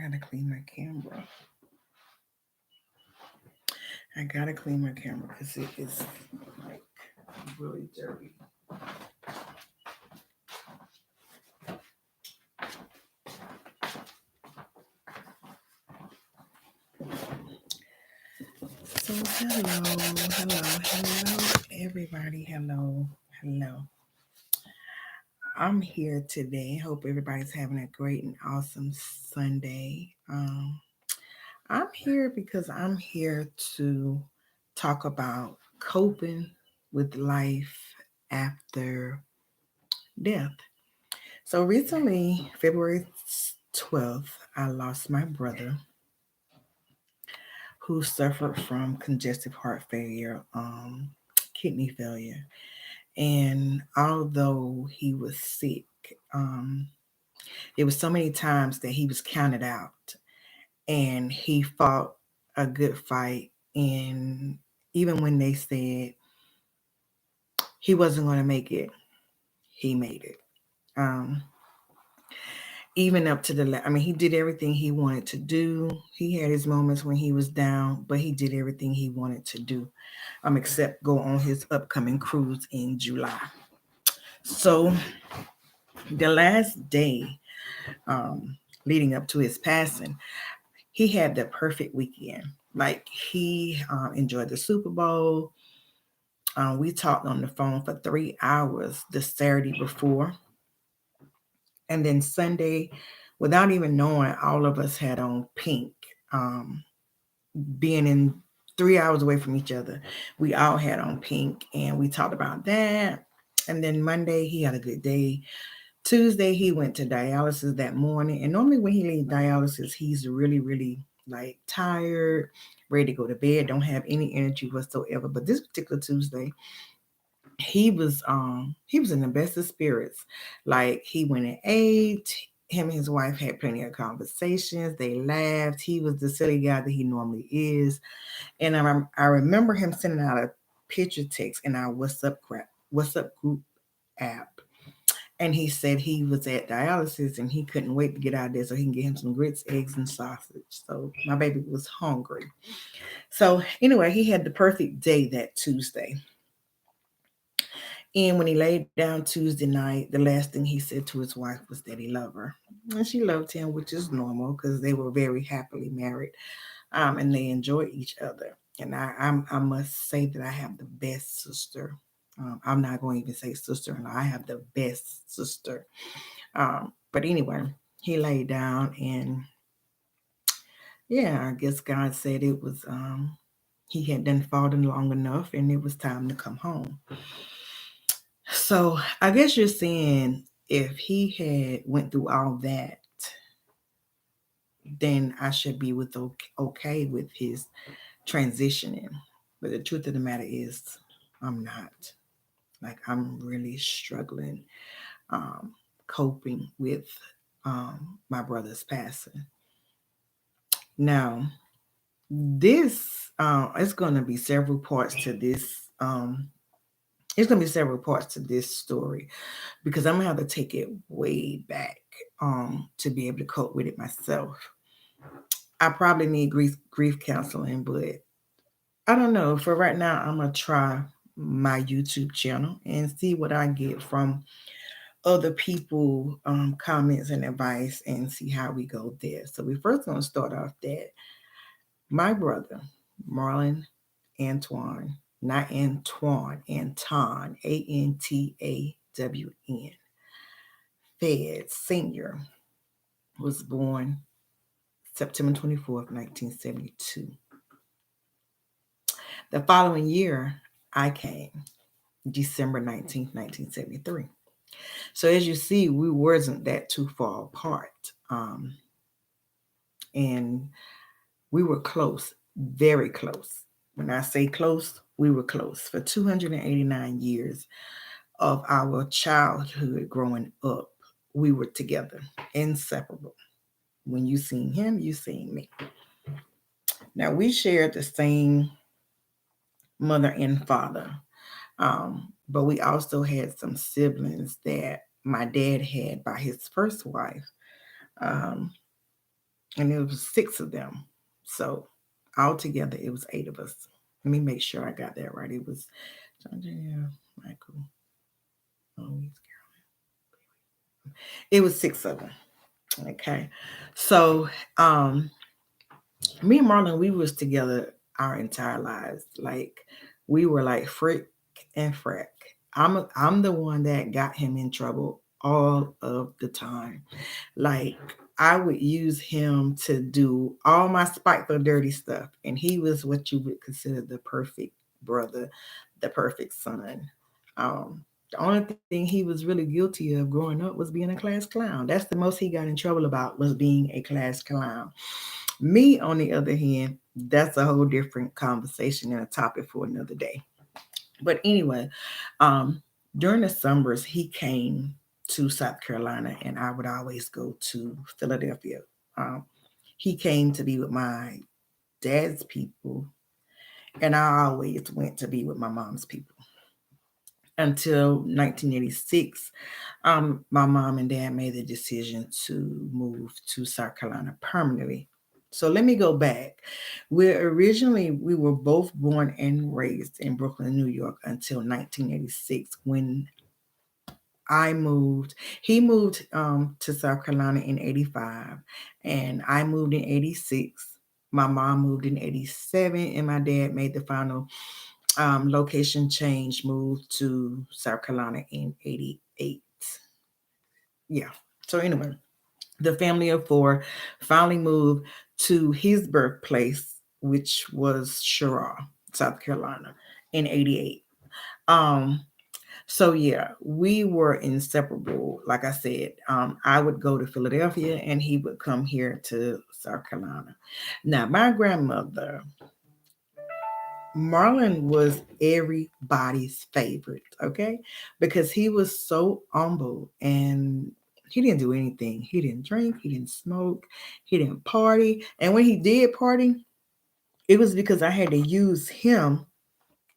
I gotta clean my camera. I gotta clean my camera because it is like really dirty. So hello, everybody. Hello. I'm here today. Hope everybody's having a great and awesome Sunday. I'm here because I'm here to talk about coping with life after death. So recently, February 12th, I lost my brother who suffered from congestive heart failure, kidney failure. And although he was sick, um, it was so many times that he was counted out and he fought a good fight. And even when they said he wasn't going to make it, he made it. Um, Even up to I mean, he did everything he wanted to do. He had his moments when he was down, but he did everything he wanted to do, except go on his upcoming cruise in July. So the last day um, leading up to his passing, he had the perfect weekend. Like he enjoyed the Super Bowl. We talked on the phone for 3 hours the Saturday before. And then Sunday, without even knowing, all of us had on pink. Um, Being in 3 hours away from each other, we all had on pink and we talked about that. And then Monday, he had a good day. Tuesday, he went to dialysis that morning. And normally, when he leaves dialysis, he's really, really like tired, ready to go to bed, don't have any energy whatsoever. But this particular Tuesday, he was in the best of spirits. Like he went and ate. Him and his wife had plenty of conversations. They laughed. He was the silly guy that he normally is. And I remember him sending out a picture text in our WhatsApp group app. And he said he was at dialysis and he couldn't wait to get out there so he can get him some grits, eggs, and sausage. So my baby was hungry. So anyway, he had the perfect day that Tuesday. And when he laid down Tuesday night, the last thing he said to his wife was that he loved her. And she loved him, which is normal because they were very happily married, and they enjoyed each other. And I must say that I have the best sister. I'm not going to even say sister in law. I have the best sister. But anyway, he laid down and yeah, I guess God said it was, he had done fallen long enough and it was time to come home. So I guess you're saying if he had went through all that, then I should be okay with his transitioning. But the truth of the matter is, I'm not. Like I'm really struggling, um, coping with my brother's passing. Now, this it's going to be several parts to this. Um, it's going to be several parts to this story because I'm gonna have to take it way back to be able to cope with it myself. I probably need grief counseling, but I don't know. For right now, I'm gonna try my YouTube channel and see what I get from other people comments and advice and see how we go there. So we first gonna start off that my brother Marlon Antoine, not Antoine, Anton, Antawn, Fed Sr. was born September 24th, 1972. The following year, I came December 19th, 1973. So as you see, we wasn't that too far apart. And we were close, very close. When I say close, we were close for 289 years of our childhood growing up. We were together, inseparable. When you seen him, you seen me. Now we shared the same mother and father, but we also had some siblings that my dad had by his first wife. Um, and there was 6 of them. So altogether, it was 8 of us. Let me make sure I got that right. It was John Jr., Michael, Louise. It was 6 of them. Okay, so um, me and Marlon, we was together our entire lives. Like we were like frick and frack. I'm the one that got him in trouble all of the time. Like I would use him to do all my spiteful, dirty stuff, and he was what you would consider the perfect brother, the perfect son. The only thing he was really guilty of growing up was being a class clown. That's the most he got in trouble about was being a class clown. Me, on the other hand, that's a whole different conversation and a topic for another day. But anyway, um, during the summers, he came to South Carolina, and I would always go to Philadelphia. Um, he came to be with my dad's people, and I always went to be with my mom's people until 1986. My mom and dad made the decision to move to South Carolina permanently. So let me go back. We were both born and raised in Brooklyn, New York until 1986 when I moved. He moved to South Carolina in 85 and I moved in 86. My mom moved in 87 and my dad made the final location change, moved to South Carolina in 88. Yeah. So anyway, the family of 4 finally moved to his birthplace, which was Sherrard, South Carolina, in 88. Um, so yeah, we were inseparable. Like I said, I would go to Philadelphia and he would come here to South Carolina. Now, my grandmother, Marlon was everybody's favorite, okay? Because he was so humble and he didn't do anything. He didn't drink, he didn't smoke, he didn't party. And when he did party, it was because I had to use him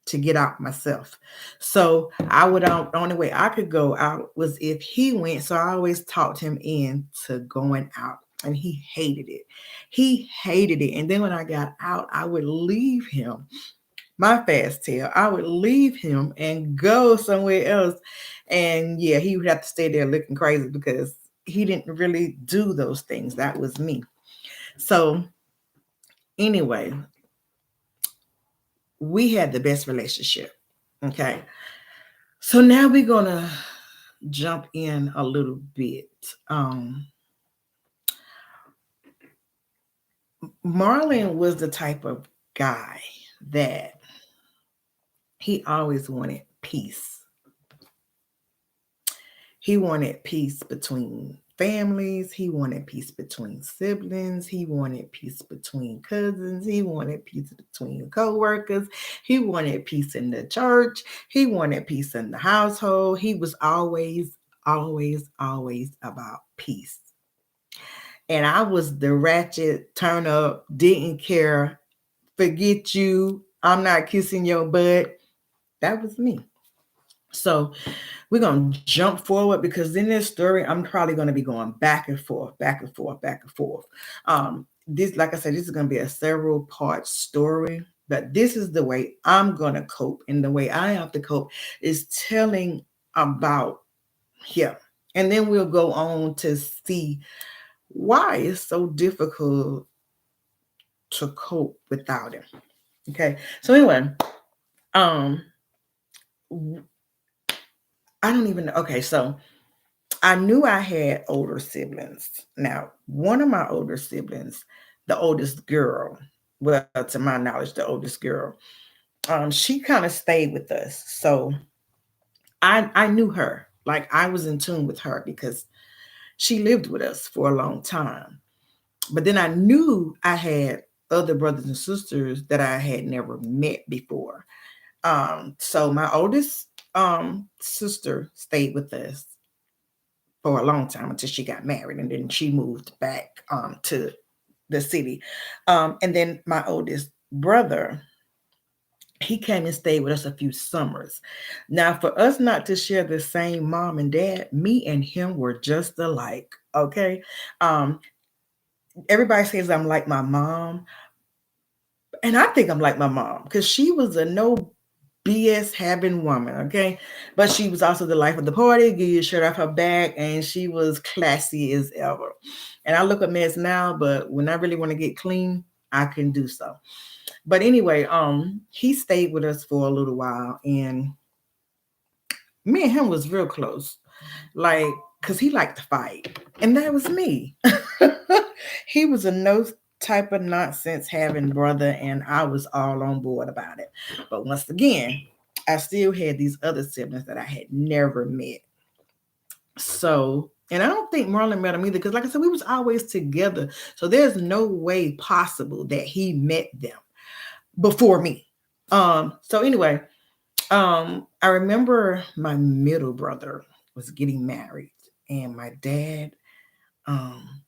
to get out myself. So I would the only way I could go out was if he went. So I always talked him in to going out. And he hated it. He hated it. And then when I got out, I would leave him my fast tail. I would leave him and go somewhere else. And yeah, he would have to stay there looking crazy because he didn't really do those things. That was me. So anyway, we had the best relationship. Okay. So now we're gonna jump in a little bit. Um Marlon was the type of guy that he always wanted peace. He wanted peace between families. He wanted peace between siblings. He wanted peace between cousins. He wanted peace between co-workers. He wanted peace in the church. He wanted peace in the household. He was always, always, always about peace. And I was the ratchet, turn up, didn't care, forget you, I'm not kissing your butt. That was me. So we're going to jump forward because in this story, I'm probably going to be going back and forth, back and forth, back and forth. This, like I said, this is going to be a several part story, but this is the way I'm going to cope. And the way I have to cope is telling about him. And then we'll go on to see why it's so difficult to cope without him. Okay. So anyway, um, I don't even know. Okay, so I knew I had older siblings. Now, one of my older siblings, the oldest girl, well, to my knowledge, the oldest girl, she kind of stayed with us. So I knew her. Like I was in tune with her because she lived with us for a long time. But then I knew I had other brothers and sisters that I had never met before. So my oldest sister stayed with us for a long time until she got married, and then she moved back to the city. And then my oldest brother, he came and stayed with us a few summers. Now, for us not to share the same mom and dad, me and him were just alike. Okay. Um, everybody says I'm like my mom, and I think I'm like my mom because she was a no BS having woman, okay? But she was also the life of the party, give you a shirt off her back, and she was classy as ever. And I look a mess now, but when I really want to get clean, I can do so. But anyway, he stayed with us for a little while, and me and him was real close. Like, cause he liked to fight, and that was me. He was a no type of nonsense having brother, and I was all on board about it. But once again, I still had these other siblings that I had never met. So, and I don't think Marlon met him either, because like I said, we was always together. So there's no way possible that he met them before me. So anyway, I remember my middle brother was getting married, and my dad, um,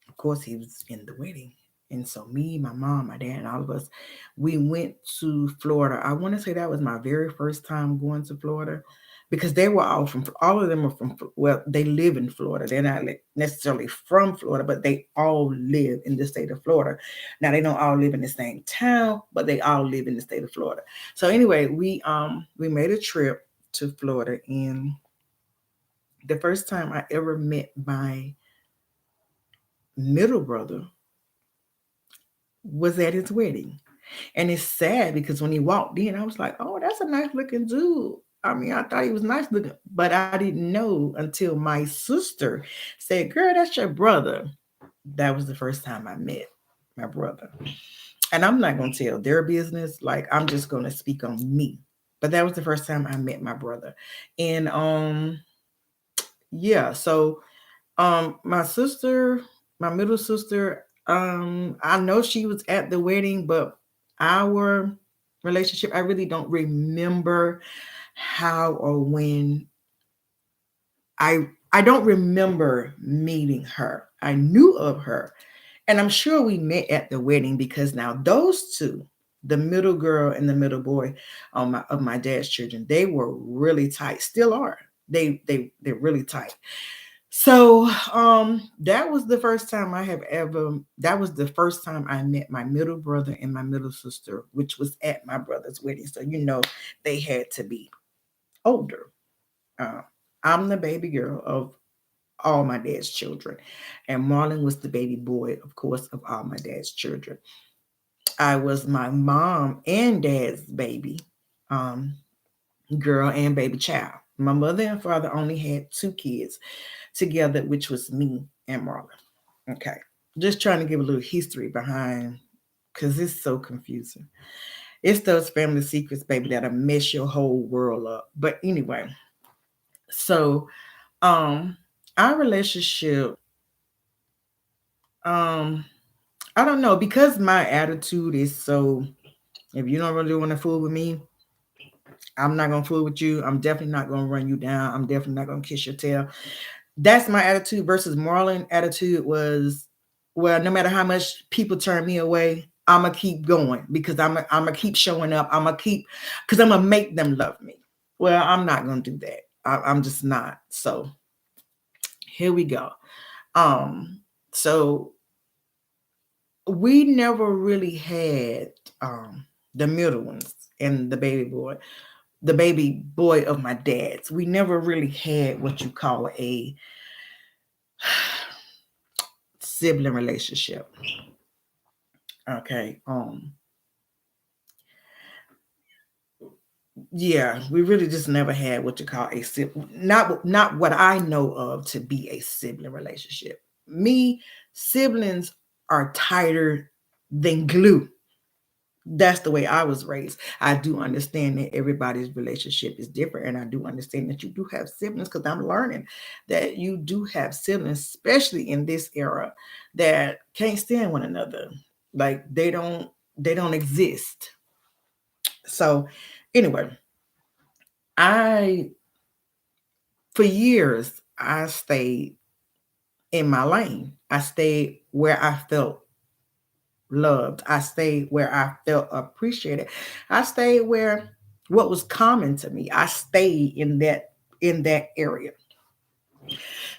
of course, he was in the wedding. And so me, my mom, my dad, and all of us, we went to Florida. I want to say that was my very first time going to Florida, because they were all of them are from, well, they live in Florida. They're not necessarily from Florida, but they all live in the state of Florida. Now they don't all live in the same town, but they all live in the state of Florida. So anyway, we made a trip to Florida, and the first time I ever met my middle brother was at his wedding. And it's sad because when he walked in, I was like, oh, that's a nice looking dude. I mean, I thought he was nice looking, but I didn't know until my sister said, girl, that's your brother. That was the first time I met my brother. And I'm not going to tell their business. Like, I'm just going to speak on me. But that was the first time I met my brother. And yeah, so my sister, my middle sister, I know she was at the wedding, but our relationship, I really don't remember how or when. I don't remember meeting her. I knew of her, and I'm sure we met at the wedding, because now those two, the middle girl and the middle boy, of my dad's children, they were really tight. Still are. They're really tight. So that was the first time I have ever, that was the first time I met my middle brother and my middle sister, which was at my brother's wedding. So they had to be older. Uh, I'm the baby girl of all my dad's children, and Marlon was the baby boy, of course, of all my dad's children. I was my mom and dad's baby girl and baby child. My mother and father only had two kids together, which was me and Marlon. Okay. Just trying to give a little history behind, because it's so confusing. It's those family secrets, baby, that'll mess your whole world up. But anyway, so um our relationship, um, I don't know, because my attitude is so, if you don't really want to fool with me, I'm not gonna fool with you. I'm definitely not gonna run you down. I'm definitely not gonna kiss your tail. That's my attitude. Versus Marlon attitude was, well, no matter how much people turn me away, I'm gonna keep going, because I'm gonna keep showing up. I'm gonna keep, because I'm gonna make them love me. Well, I'm not gonna do that. I'm just not. So here we go. Um, so we never really had the middle ones and the baby boy of my dad's. We never really had what you call a sibling relationship. Okay. Yeah, we really just never had what you call a sibling. Not what I know of to be a sibling relationship. Me, siblings are tighter than glue. That's the way I was raised. I do understand that everybody's relationship is different, and I do understand that you do have siblings, because I'm learning that you do have siblings, especially in this era, that can't stand one another. Like they don't exist. So anyway, I for years I stayed in my lane. I stayed where I felt loved. I stayed where I felt appreciated. I stayed where what was common to me. I stayed in that area.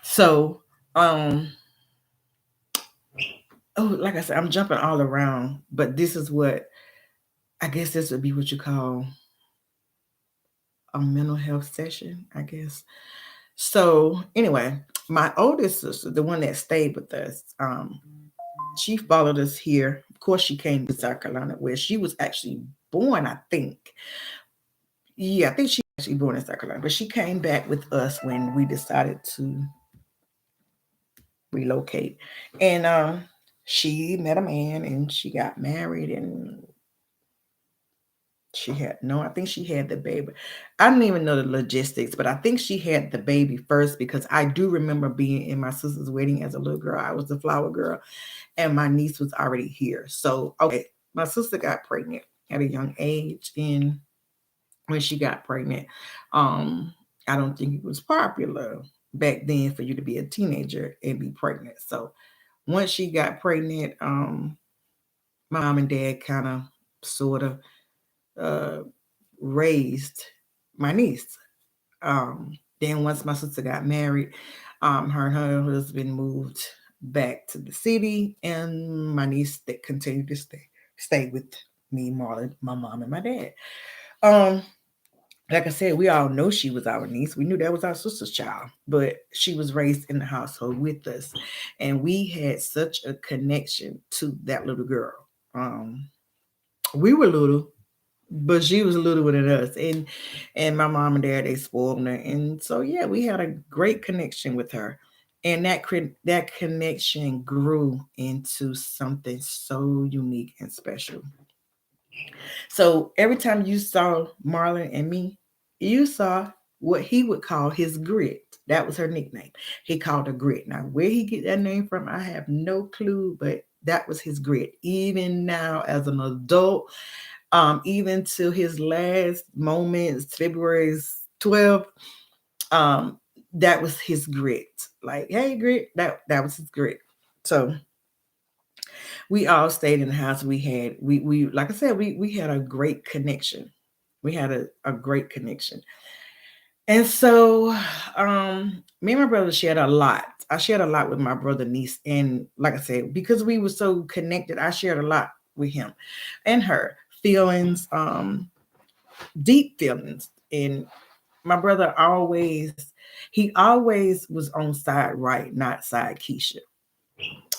So um oh, like I said, I'm jumping all around, but this is what I guess this would be what you call a mental health session, I guess. So anyway, my oldest sister, the one that stayed with us, she followed us here. Of course, she came to South Carolina, where she was actually born, I think. Yeah, I think she actually born in South Carolina, but she came back with us when we decided to relocate. And she met a man and she got married and she had no, I think she had the baby. I don't even know the logistics, but I think she had the baby first because I do remember being in my sister's wedding as a little girl. I was the flower girl and my niece was already here. So, okay, my sister got pregnant at a young age. And when she got pregnant, um, I don't think it was popular back then for you to be a teenager and be pregnant. So once she got pregnant, my mom and dad kind of sort of uh, raised my niece. Then once my sister got married, her and her husband moved back to the city, and my niece that continued to stay with me, Marlon, my mom, and my dad. Um, like I said, we all know she was our niece. We knew that was our sister's child, but she was raised in the household with us, and we had such a connection to that little girl. Um, we were little, but she was littler than us, and my mom and dad they spoiled her, and so yeah, we had a great connection with her, and that connection grew into something so unique and special. So every time you saw Marlon and me, you saw what he would call his grit. That was her nickname. He called her grit. Now, where he get that name from, I have no clue, but that was his grit. Even now, as an adult, even to his last moments, February 12th, um, that was his grit. Like, hey, grit, that was his grit. So we all stayed in the house. We like I said, we had a great connection. We had a great connection. And so me and my brother shared a lot. I shared a lot with my brother niece. And like I said, because we were so connected, I shared a lot with him and her feelings, deep feelings. And my brother always was on side right, not side Keisha.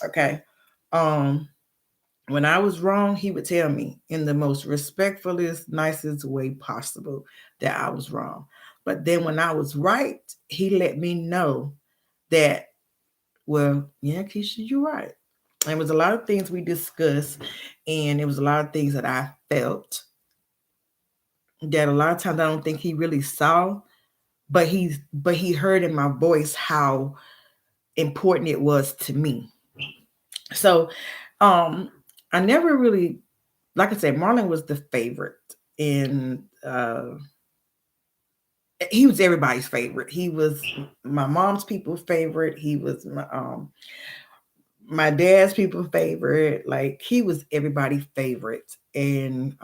Okay. Um, when I was wrong, he would tell me in the most respectfulest, nicest way possible that I was wrong. But then when I was right, he let me know that, well, yeah, Keisha, you're right. And it was a lot of things we discussed, and it was a lot of things that I felt that a lot of times I don't think he really saw, but he heard in my voice how important it was to me. So um I never really, like I said, Marlon was the favorite, and he was everybody's favorite. He was my mom's people's favorite. He was my dad's people favorite. Like he was everybody's favorite, and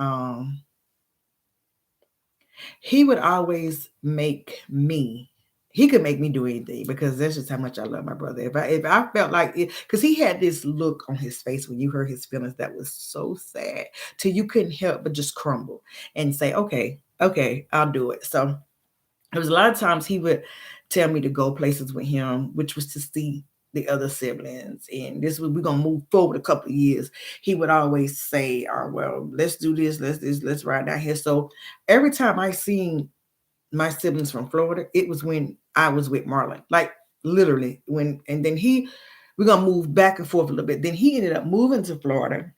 he would always make me. He could make me do anything because that's just how much I love my brother. If I felt like it, because he had this look on his face when you heard his feelings that was so sad, till you couldn't help but just crumble and say, "Okay, okay, I'll do it." So there was a lot of times he would tell me to go places with him, which was to see the other siblings. And this was we're gonna move forward a couple of years. He would always say, "Oh, well, let's do this, let's ride down here." So every time I seen my siblings from Florida, it was when I was with Marlon. Like literally when and then we're gonna move back and forth a little bit. Then he ended up moving to Florida.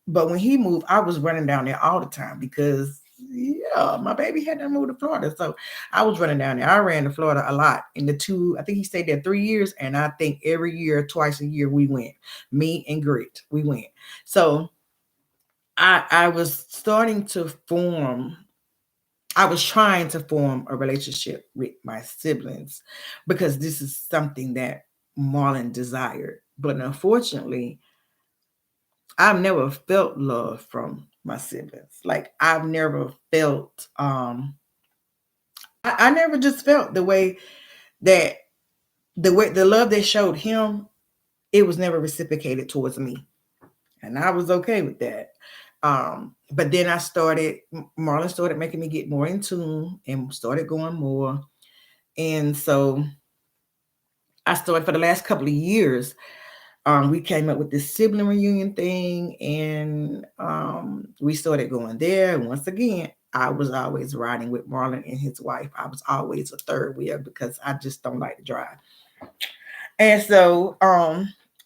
But when he moved, I was running down there all the time because yeah, my baby had to move to Florida. So I was running down there. I ran to Florida a lot. In the two, I think he stayed there 3 years, and I think every year, twice a year, we went. Me and Grit, we went. So I was starting to form. I was trying to form a relationship with my siblings because this is something that Marlon desired. But unfortunately, I've never felt love from my siblings. Like I've never felt I never just felt the way that the love they showed him, it was never reciprocated towards me. And I was okay with that. But then Marlon started making me get more in tune and started going more. And so I started for the last couple of years. We came up with this sibling reunion thing, and we started going there. And once again, I was always riding with Marlon and his wife. I was always a third wheel because I just don't like to drive. And so,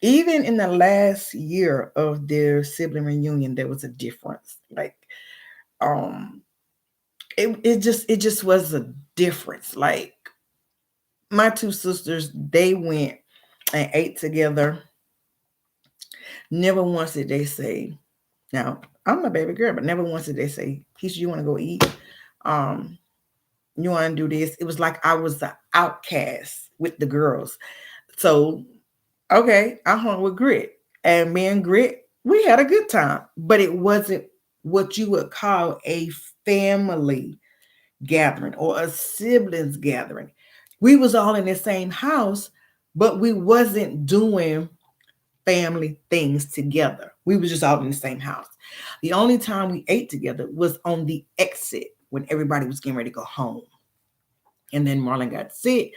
even in the last year of their sibling reunion, there was a difference. Like, um, it just was a difference. Like my two sisters, they went and ate together. Never once did they say, now I'm a baby girl, but never once did they say, Keisha, you want to go eat? Um, you want to do this? It was like I was the outcast with the girls. So, okay, I hung with Grit. And me and Grit, we had a good time. But it wasn't what you would call a family gathering or a siblings gathering. We was all in the same house, but we wasn't doing family things together. We was just all in the same house. The only time we ate together was on the exit when everybody was getting ready to go home. And then Marlon got sick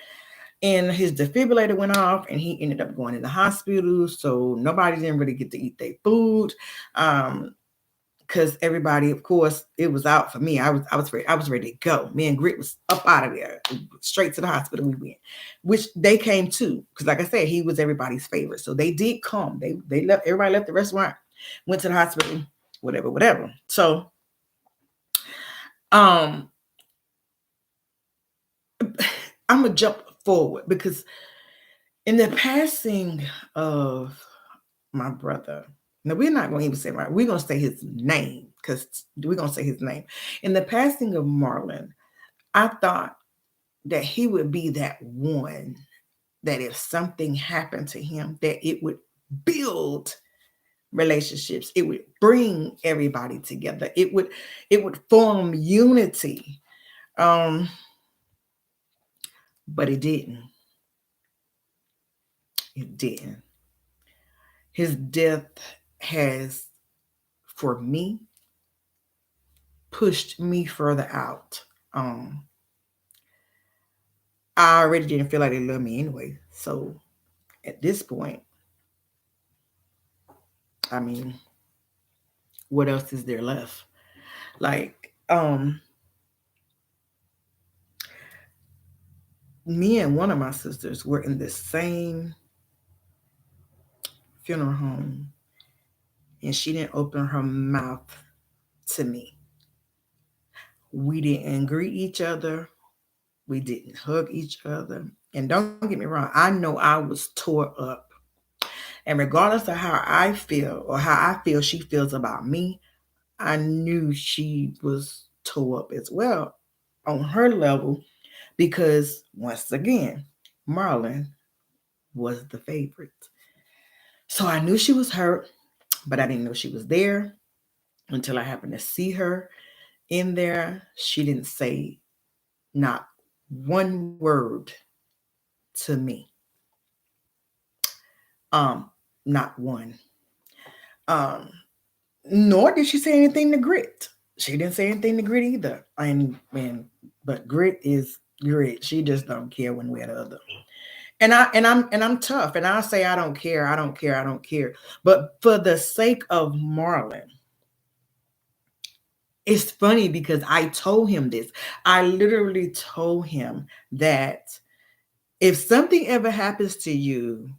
and his defibrillator went off and he ended up going in the hospital. So nobody didn't really get to eat their food. Because everybody, of course, it was out for me. I was ready to go. Me and Grit was up out of there, straight to the hospital. We went, which they came too, because like I said, he was everybody's favorite. So they did come. They left. Everybody left the restaurant, went to the hospital, whatever, whatever. So um, I'm gonna jump forward because in the passing of my brother. Now we're not going to even say right. We're going to say his name because we're going to say his name. In the passing of Marlon, I thought that he would be that one that if something happened to him, that it would build relationships. It would bring everybody together. It would form unity. Um, but it didn't. It didn't. His death has, for me, pushed me further out. Um, I already didn't feel like they loved me anyway. So at this point, I mean, what else is there left? Like, me and one of my sisters were in the same funeral home, and she didn't open her mouth to me. We didn't greet each other. We didn't hug each other. And don't get me wrong, I know I was tore up. And regardless of how I feel or how I feel she feels about me, I knew she was tore up as well on her level because, once again, Marlon was the favorite. So I knew she was hurt, but I didn't know she was there until I happened to see her in there. She didn't say not one word to me. Um, Not one. Um, Nor did she say anything to Grit. She didn't say anything to Grit either. But Grit is Grit. She just don't care one way or the other. And I'm tough, and I say I don't care, I don't care, I don't care. But for the sake of Marlon, it's funny because I told him this. I literally told him that if something ever happens to you,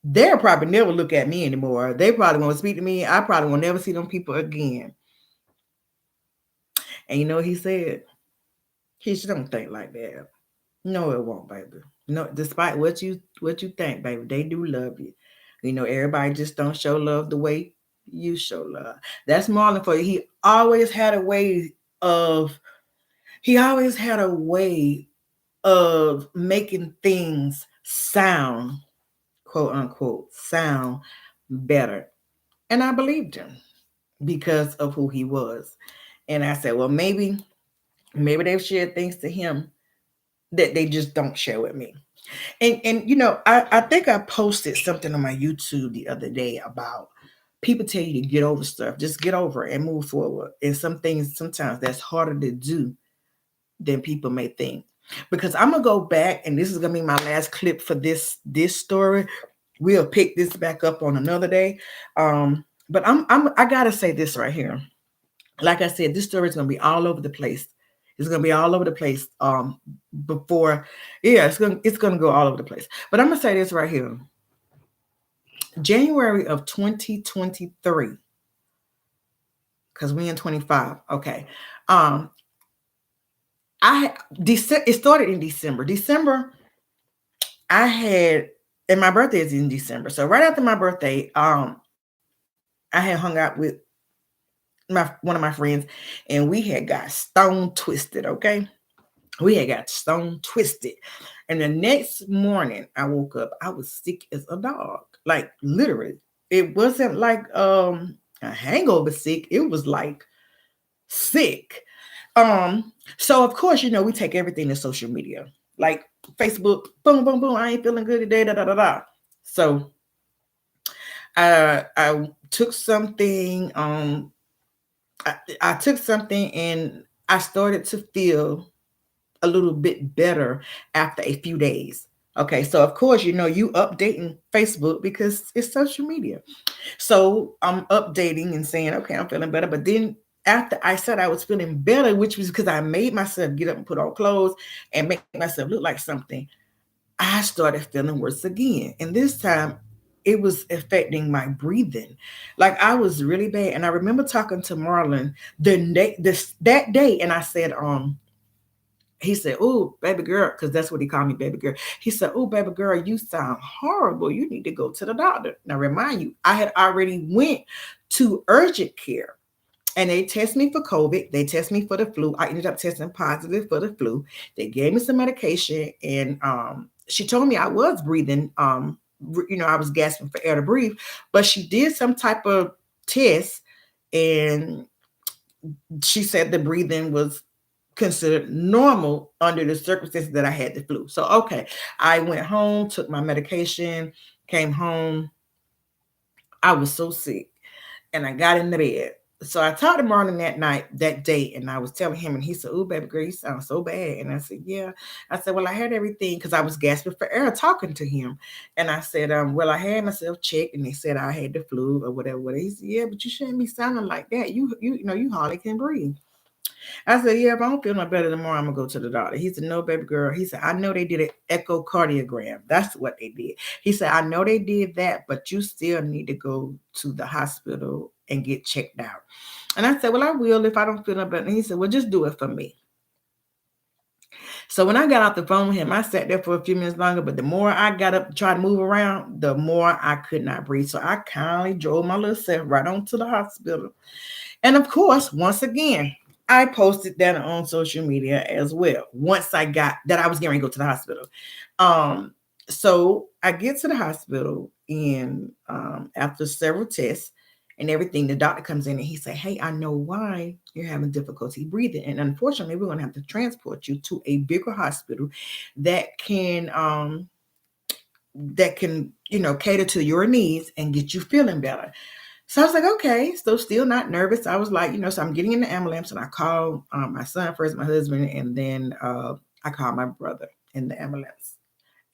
they'll probably never look at me anymore. They probably won't speak to me. I probably will never see them people again. And you know what he said? He should don't think like that. No, it won't, baby. No, despite what you think, baby, they do love you. You know, everybody just don't show love the way you show love. That's Marlon for you. Of he always had a way of making things sound, quote unquote, sound better. And I believed him because of who he was. And I said, well, maybe they've shared things to him that they just don't share with me. And I think I posted something on my YouTube the other day about people tell you to get over stuff, just get over it and move forward. And some things sometimes that's harder to do than people may think. Because I'm gonna go back, and this is gonna be my last clip for this story. We'll pick this back up on another day. But I gotta say this right here. Like I said, this story is gonna be all over the place. It's gonna be all over the place. Before, yeah, it's gonna go all over the place. But I'm gonna say this right here. January of 2023, because we in 25. Okay. Um, it started in December. I had, and my birthday is in December. So right after my birthday, I had hung out with one of my friends, and we had got stone twisted. Okay, we had got stone twisted, and the next morning I woke up. I was sick as a dog, like literally. It wasn't like a hangover sick. It was like sick. So of course, we take everything to social media, like Facebook, boom, boom, boom. I ain't feeling good today, da da da da. So I took something. I took something, and I started to feel a little bit better after a few days. Okay, so of course, you updating Facebook because it's social media. So I'm updating and saying, okay, I'm feeling better. But then after I said I was feeling better, which was because I made myself get up and put on clothes and make myself look like something, I started feeling worse again. And this time it was affecting my breathing. Like I was really bad. And I remember talking to Marlon that day, and I said, he said, "Oh, baby girl," because that's what he called me, baby girl. He said, "Oh, baby girl, you sound horrible. You need to go to the doctor." Now, remind you, I had already went to urgent care, and they test me for COVID. They test me for the flu. I ended up testing positive for the flu. They gave me some medication, and she told me I was breathing. I was gasping for air to breathe, but she did some type of test, and she said the breathing was considered normal under the circumstances that I had the flu. So, okay, I went home, took my medication, came home. I was so sick, and I got in the bed. So I talked to Marlon that day, and I was telling him, and he said, "Oh, baby girl, you sound so bad." And I said, "Yeah." I said, "Well, I had everything," because I was gasping for air talking to him. And I said, "Well, I had myself checked, and they said I had the flu or whatever." He said, "Yeah, but you shouldn't be sounding like that. You hardly can breathe." I said, "Yeah, if I don't feel no better tomorrow, I'm gonna go to the doctor." He said, "No, baby girl." He said, "I know they did an echocardiogram. That's what they did." He said, "I know they did that, but you still need to go to the hospital and get checked out." And I said, "Well, I will if I don't feel no better." And he said, "Well, just do it for me." So when I got off the phone with him, I sat there for a few minutes longer, but the more I got up to try to move around, the more I could not breathe. So I kindly drove my little self right on to the hospital. And of course, once again, I posted that on social media as well. Once I got that I was getting ready to go to the hospital. Um, so I get to the hospital, and after several tests and everything, the doctor comes in and he said, "Hey, I know why you're having difficulty breathing. And unfortunately, we're gonna have to transport you to a bigger hospital that can cater to your needs and get you feeling better." So I was like, okay, so still not nervous. I was like, so I'm getting in the ambulance, and I called my son first, my husband, and then I called my brother in the ambulance.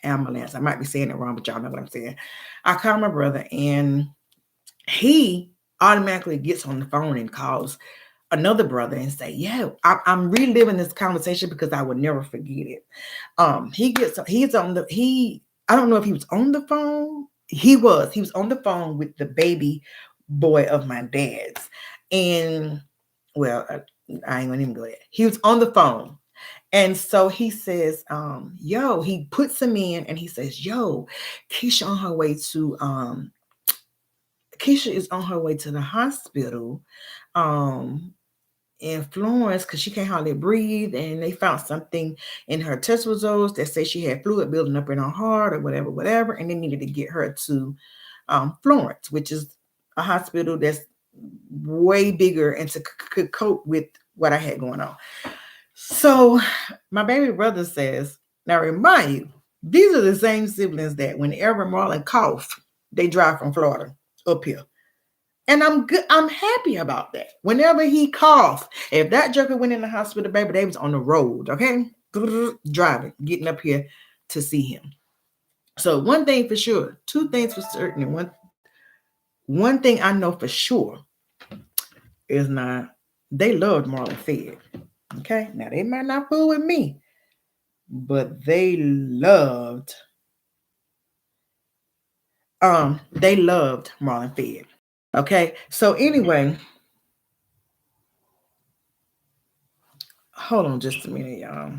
Ambulance. I might be saying it wrong, but y'all know what I'm saying. I called my brother, and he automatically gets on the phone and calls another brother and say, "Yeah, I'm reliving this conversation because I would never forget it." He's on the he. I don't know if he was on the phone. He was on the phone with the baby boy of my dad's, and well, I ain't gonna even go there. He was on the phone, and so he says, "Yo," he puts him in, and he says, "Yo, Keisha on her way to Keisha is on her way to the hospital." Um, in Florence because she can't hardly breathe, and they found something in her test results that say she had fluid building up in her heart or whatever, and they needed to get her to Florence, which is a hospital that's way bigger and to could cope with what I had going on. So my baby brother says, now remind you, These are the same siblings that whenever Marlon cough, they drive from Florida up here. And I'm good. I'm happy about that. Whenever he coughed, if that joker went in the hospital, baby, they was on the road, okay? Driving, getting up here to see him. So one thing for sure, two things for certain, and one thing I know for sure is not they loved Marlon Fed. Okay, now they might not fool with me, but they loved Marlon Fed. Okay, so anyway, hold on just a minute, y'all.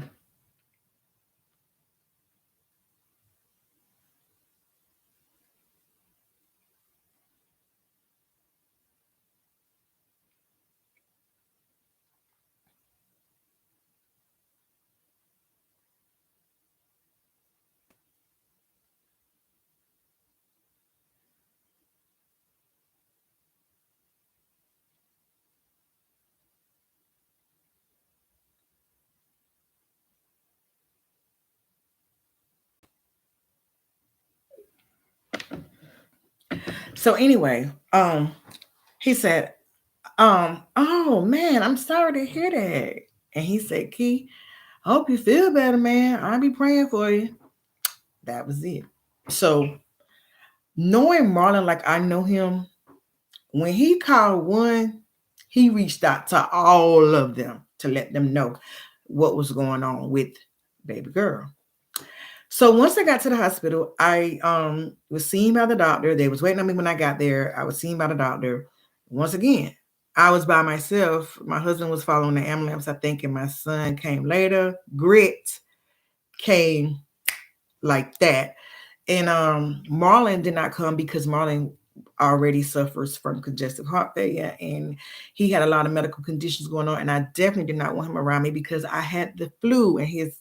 So anyway, he said, oh man, I'm sorry to hear that. And he said, Key, I hope you feel better, man. I'll be praying for you. That was it. So knowing Marlon like I know him, when he called one, he reached out to all of them to let them know what was going on with baby girl. So once I got to the hospital, I was seen by the doctor. They was waiting on me when I got there. I was seen by the doctor. Once again, I was by myself. My husband was following the ambulance, I think, and my son came later. Grit came like that. And Marlon did not come because Marlon already suffers from congestive heart failure and he had a lot of medical conditions going on, and I definitely did not want him around me because I had the flu and his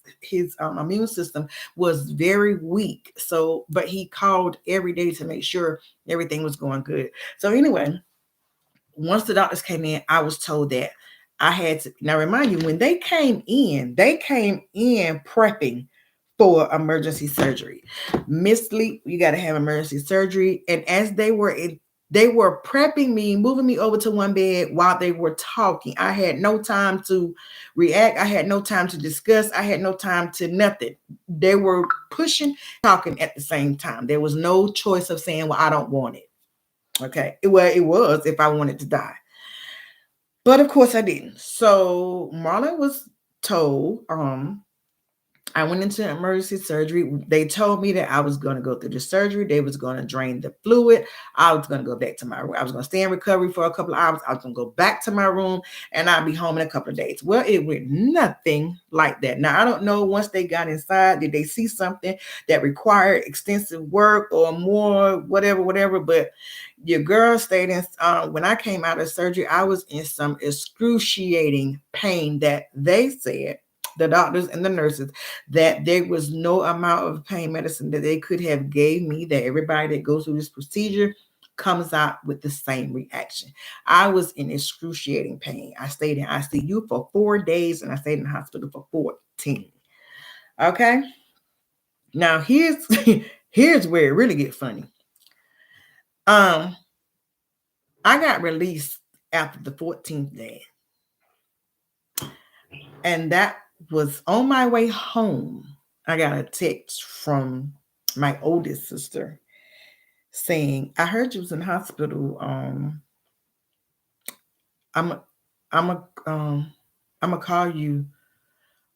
immune system was very weak. So but he called every day to make sure everything was going good. So anyway, once the doctors came in, I was told that I had to now remind you when they came in prepping for emergency surgery. Miss Lee, you got to have emergency surgery. And as they were prepping me, moving me over to one bed while they were talking. I had no time to react. I had no time to discuss. I had no time to nothing. They were pushing, talking at the same time. There was no choice of saying, well, I don't want it. Okay. Well, it was if I wanted to die. But of course I didn't. So Marlon was told, I went into emergency surgery. They told me that I was going to go through the surgery. They was going to drain the fluid. I was going to go back to my room. I was going to stay in recovery for a couple of hours. I was going to go back to my room and I'll be home in a couple of days. Well, it went nothing like that. Now, I don't know once they got inside, did they see something that required extensive work or more, whatever. But your girl stayed in, when I came out of surgery, I was in some excruciating pain that they said, the doctors and the nurses, that there was no amount of pain medicine that they could have gave me, that everybody that goes through this procedure comes out with the same reaction. I was in excruciating pain. I stayed in ICU for 4 days and I stayed in the hospital for 14. Okay. Now here's where it really gets funny. I got released after the 14th day. And that was on my way home. I got a text from my oldest sister saying, I heard you was in the hospital. I'm gonna call you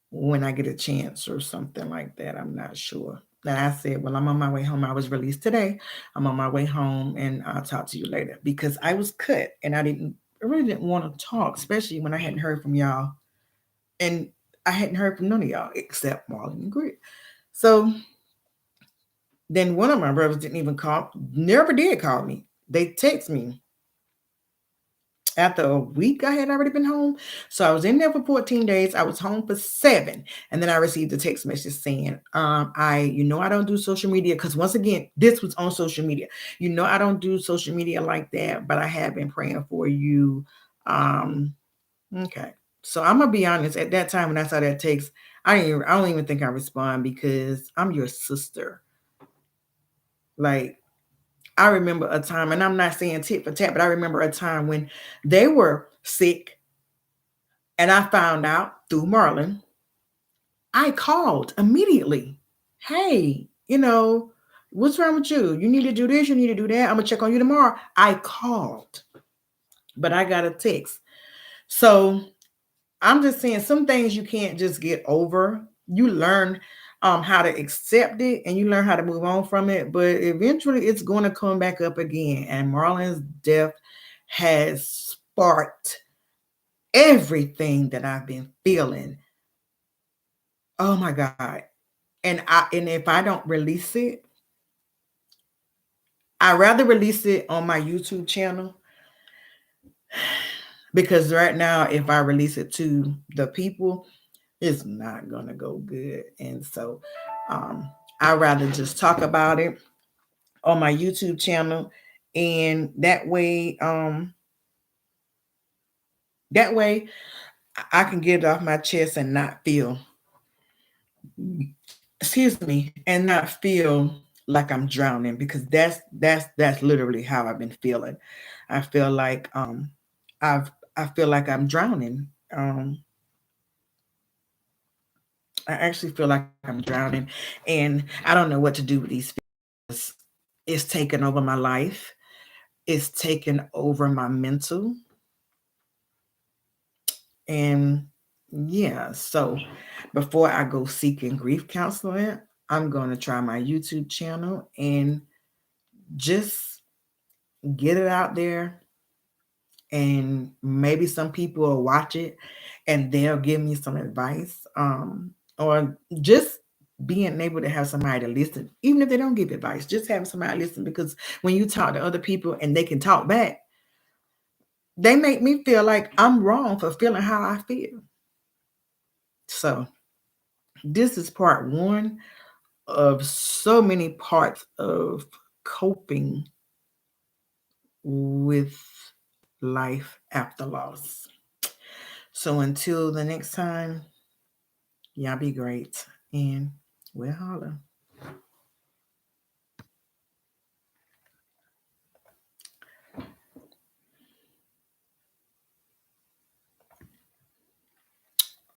when I get a chance or something like that. I'm not sure. And I said, well, I'm on my way home. I was released today. I'm on my way home and I'll talk to you later because I was cut and I really didn't want to talk, especially when I hadn't heard from y'all. And I hadn't heard from none of y'all except Marlon and Grit. So then one of my brothers didn't even call, never did call me. They text me after a week I had already been home. So I was in there for 14 days. I was home for 7. And then I received a text message saying, I don't do social media. Because once again, this was on social media. I don't do social media like that, but I have been praying for you. Okay. So I'm gonna be honest. At that time when I saw that text, I don't even think I respond because I'm your sister. Like I remember a time, and I'm not saying tit for tat, but I remember a time when they were sick, and I found out through Marlon. I called immediately. Hey, what's wrong with you? You need to do this. You need to do that. I'm gonna check on you tomorrow. I called, but I got a text. So I'm just saying some things you can't just get over. You learn how to accept it and you learn how to move on from it, but eventually it's going to come back up again. And Marlon's death has sparked everything that I've been feeling. Oh my God. And if I don't release it, I rather release it on my YouTube channel because right now if I release it to the people, it's not gonna go good. And so um I rather just talk about it on my YouTube channel, and that way I can get it off my chest and not feel, excuse me, and not feel like I'm drowning, because that's literally how I've been feeling. I feel like I've I feel like I'm drowning. I actually feel like I'm drowning, and I don't know what to do with these feelings. It's taken over my life. It's taken over my mental. And yeah, so before I go seeking grief counseling, I'm going to try my YouTube channel and just get it out there. And maybe some people will watch it and they'll give me some advice. Or just being able to have somebody to listen, even if they don't give advice, just having somebody listen, because when you talk to other people and they can talk back, they make me feel like I'm wrong for feeling how I feel. So this is part one of so many parts of coping with life after loss. So until the next time, y'all be great and we'll holler.